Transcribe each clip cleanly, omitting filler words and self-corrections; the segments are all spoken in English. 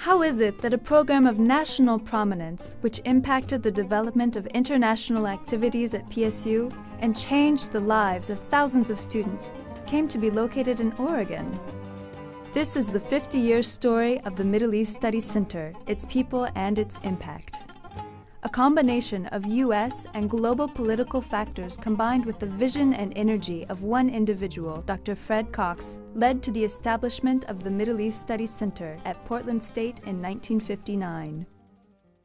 How is it that a program of national prominence, which impacted the development of international activities at PSU and changed the lives of thousands of students, came to be located in Oregon? This is the 50-year story of the Middle East Studies Center, its people and its impact. A combination of U.S. and global political factors combined with the vision and energy of one individual, Dr. Fred Cox, led to the establishment of the Middle East Studies Center at Portland State in 1959.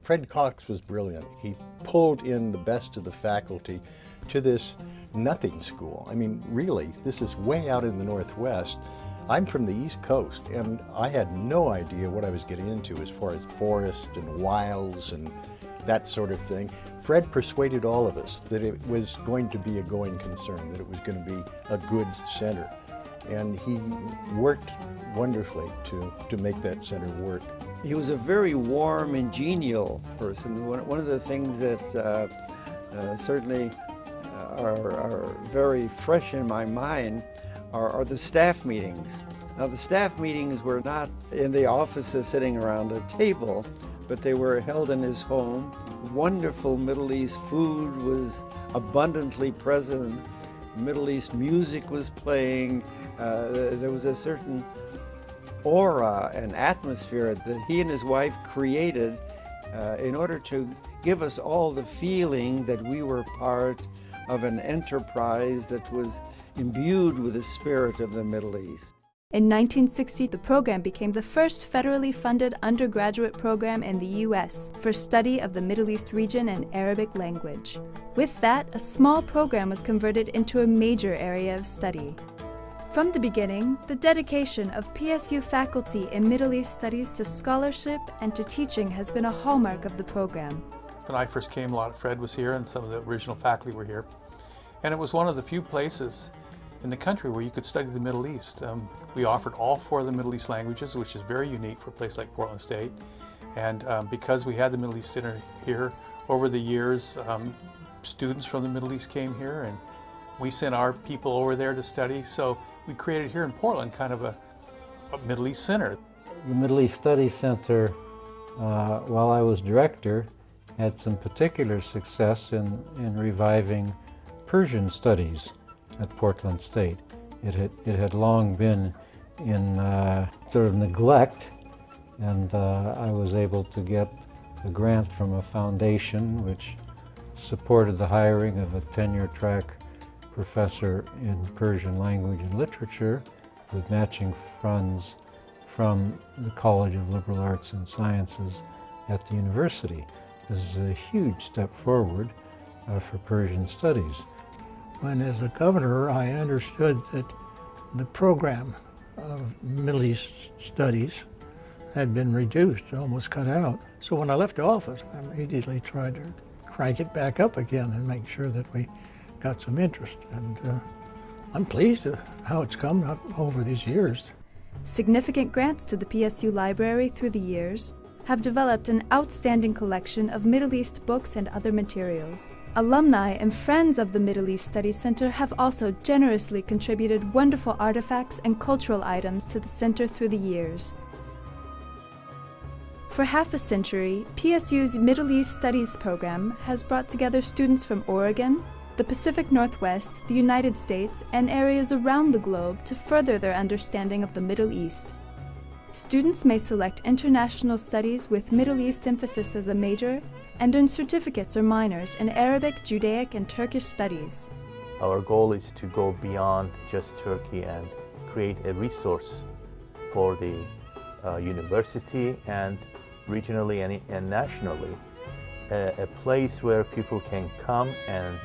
Fred Cox was brilliant. He pulled in the best of the faculty to this nothing school. I mean, really, this is way out in the Northwest. I'm from the East Coast, and I had no idea what I was getting into as far as forest and wilds and that sort of thing. Fred persuaded all of us that it was going to be a going concern, that it was going to be a good center. And he worked wonderfully to make that center work. He was a very warm and genial person. One of the things that certainly are very fresh in my mind are the staff meetings. Now, the staff meetings were not in the offices sitting around a table, but they were held in his home. Wonderful Middle East food was abundantly present. Middle East music was playing. There was a certain aura and atmosphere that he and his wife created in order to give us all the feeling that we were part of an enterprise that was imbued with the spirit of the Middle East. In 1960, the program became the first federally funded undergraduate program in the U.S. for study of the Middle East region and Arabic language. With that, a small program was converted into a major area of study. From the beginning, the dedication of PSU faculty in Middle East studies to scholarship and to teaching has been a hallmark of the program. When I first came, Fred was here and some of the original faculty were here. And it was one of the few places in the country where you could study the Middle East. We offered all 4 of the Middle East languages, which is very unique for a place like Portland State. And because we had the Middle East Center here, over the years, students from the Middle East came here and we sent our people over there to study. So we created here in Portland kind of a Middle East Center. The Middle East Studies Center, while I was director, had some particular success in reviving Persian studies at Portland State. It had long been in sort of neglect, and I was able to get a grant from a foundation which supported the hiring of a tenure-track professor in Persian language and literature with matching funds from the College of Liberal Arts and Sciences at the university. This is a huge step forward for Persian studies. When, as a governor, I understood that the program of Middle East studies had been reduced, almost cut out. So when I left office, I immediately tried to crank it back up again and make sure that we got some interest. And I'm pleased at how it's come up over these years. Significant grants to the PSU library through the years have developed an outstanding collection of Middle East books and other materials. Alumni and friends of the Middle East Studies Center have also generously contributed wonderful artifacts and cultural items to the center through the years. For half a century, PSU's Middle East Studies program has brought together students from Oregon, the Pacific Northwest, the United States, and areas around the globe to further their understanding of the Middle East. Students may select international studies with Middle East emphasis as a major and earn certificates or minors in Arabic, Judaic, and Turkish studies. Our goal is to go beyond just Turkey and create a resource for the university and regionally and nationally, a place where people can come and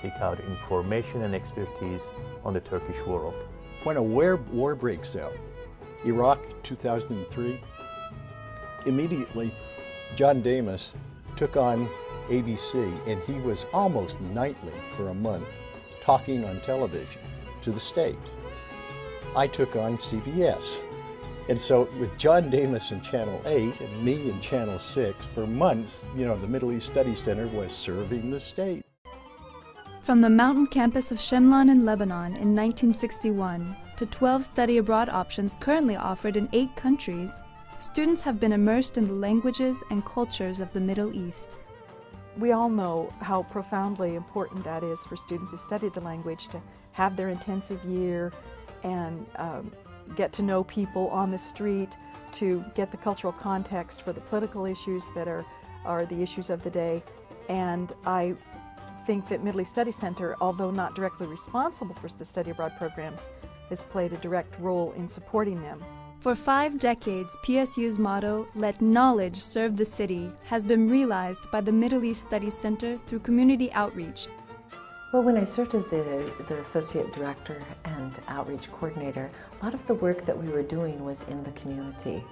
seek out information and expertise on the Turkish world. When a war breaks out, Iraq, 2003, immediately John Damas took on ABC, and he was almost nightly for a month talking on television to the state. I took on CBS. And so with John Damas in Channel 8 and me in Channel 6, for months, you know, the Middle East Studies Center was serving the state. From the mountain campus of Shemlan in Lebanon in 1961 to 12 study abroad options currently offered in 8 countries, students have been immersed in the languages and cultures of the Middle East. We all know how profoundly important that is for students who study the language to have their intensive year and get to know people on the street, to get the cultural context for the political issues that are the issues of the day. And I think that Middle East Study Center, although not directly responsible for the study abroad programs, has played a direct role in supporting them. For 5 decades, PSU's motto, "Let knowledge serve the city," has been realized by the Middle East Studies Center through community outreach. Well, when I served as the Associate Director and Outreach Coordinator, a lot of the work that we were doing was in the community.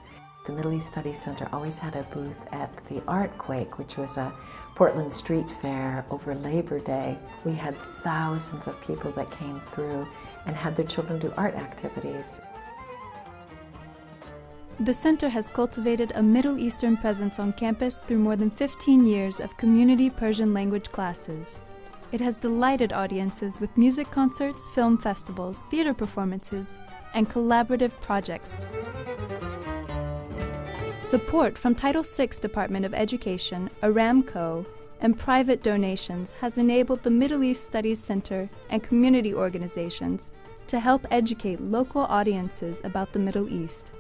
The Middle East Studies Center always had a booth at the Art Quake, which was a Portland street fair over Labor Day. We had thousands of people that came through and had their children do art activities. The center has cultivated a Middle Eastern presence on campus through more than 15 years of community Persian language classes. It has delighted audiences with music concerts, film festivals, theater performances, and collaborative projects. Support from Title VI Department of Education, Aramco, and private donations has enabled the Middle East Studies Center and community organizations to help educate local audiences about the Middle East.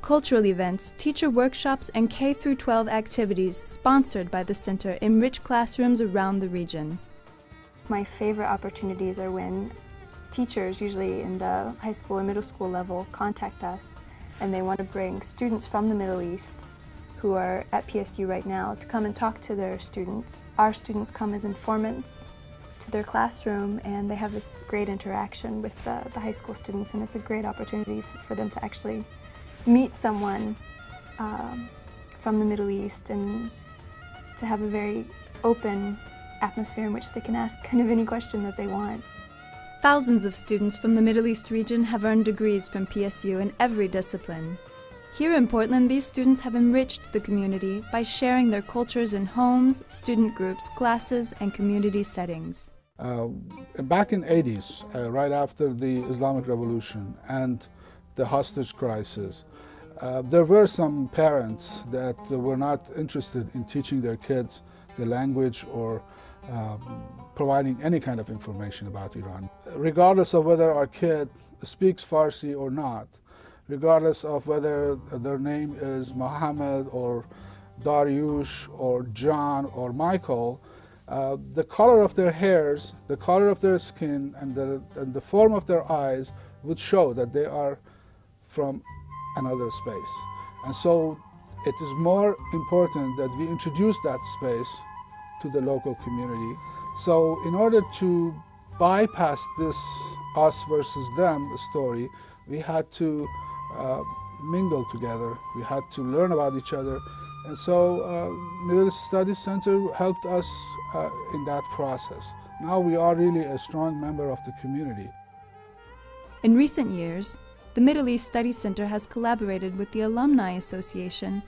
Cultural events, teacher workshops, and K-12 activities sponsored by the center enrich classrooms around the region. My favorite opportunities are when teachers, usually in the high school or middle school level, contact us and they want to bring students from the Middle East who are at PSU right now to come and talk to their students. Our students come as informants to their classroom and they have this great interaction with the high school students, and it's a great opportunity for them to actually meet someone from the Middle East and to have a very open atmosphere in which they can ask kind of any question that they want. Thousands of students from the Middle East region have earned degrees from PSU in every discipline. Here in Portland, these students have enriched the community by sharing their cultures in homes, student groups, classes, and community settings. Back in the 80s, right after the Islamic Revolution and the hostage crisis, there were some parents that were not interested in teaching their kids the language or providing any kind of information about Iran. Regardless of whether our kid speaks Farsi or not, regardless of whether their name is Mohammed or Dariush or John or Michael, the color of their hairs, the color of their skin, and the form of their eyes would show that they are from another space. And so it is more important that we introduce that space to the local community. So in order to bypass this us versus them story, we had to mingle together. We had to learn about each other. And so Middle East Studies Center helped us in that process. Now we are really a strong member of the community. In recent years, the Middle East Studies Center has collaborated with the Alumni Association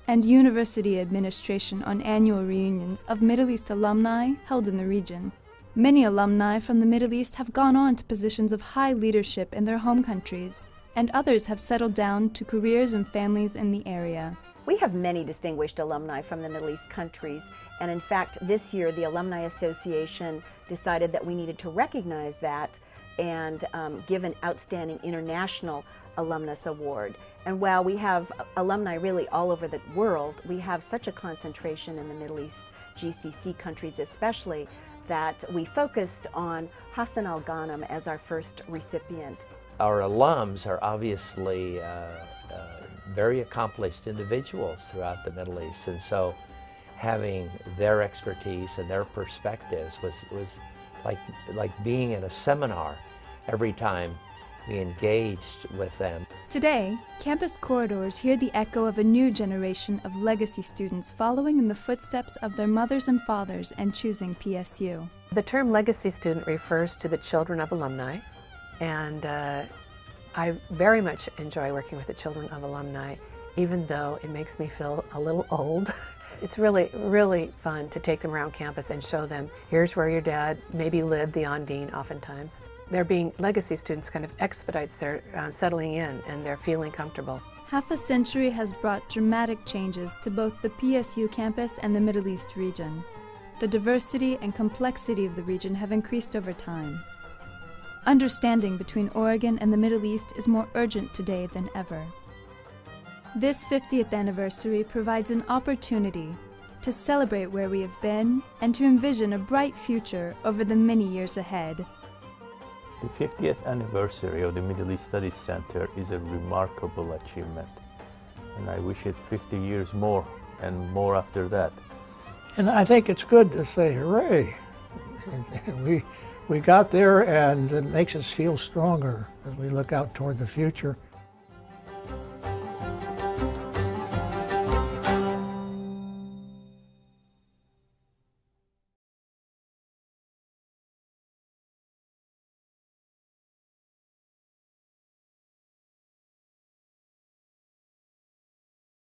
and University Administration on annual reunions of Middle East alumni held in the region. Many alumni from the Middle East have gone on to positions of high leadership in their home countries, and others have settled down to careers and families in the area. We have many distinguished alumni from the Middle East countries, and in fact this year the Alumni Association decided that we needed to recognize that and give an Outstanding International Alumnus Award. And while we have alumni really all over the world, we have such a concentration in the Middle East GCC countries especially, that we focused on Hassan Al-Ghanem as our first recipient. Our alums are obviously very accomplished individuals throughout the Middle East, and so having their expertise and their perspectives was like being in a seminar every time we engaged with them. Today, campus corridors hear the echo of a new generation of legacy students following in the footsteps of their mothers and fathers and choosing PSU. The term legacy student refers to the children of alumni, and I very much enjoy working with the children of alumni, even though it makes me feel a little old. It's really, really fun to take them around campus and show them, here's where your dad maybe lived, the Ondine oftentimes. Their being legacy students kind of expedites their settling in and their feeling comfortable. Half a century has brought dramatic changes to both the PSU campus and the Middle East region. The diversity and complexity of the region have increased over time. Understanding between Oregon and the Middle East is more urgent today than ever. This 50th anniversary provides an opportunity to celebrate where we have been and to envision a bright future over the many years ahead. The 50th anniversary of the Middle East Studies Center is a remarkable achievement, and I wish it 50 years more and more after that. And I think it's good to say hooray. We got there, and it makes us feel stronger as we look out toward the future.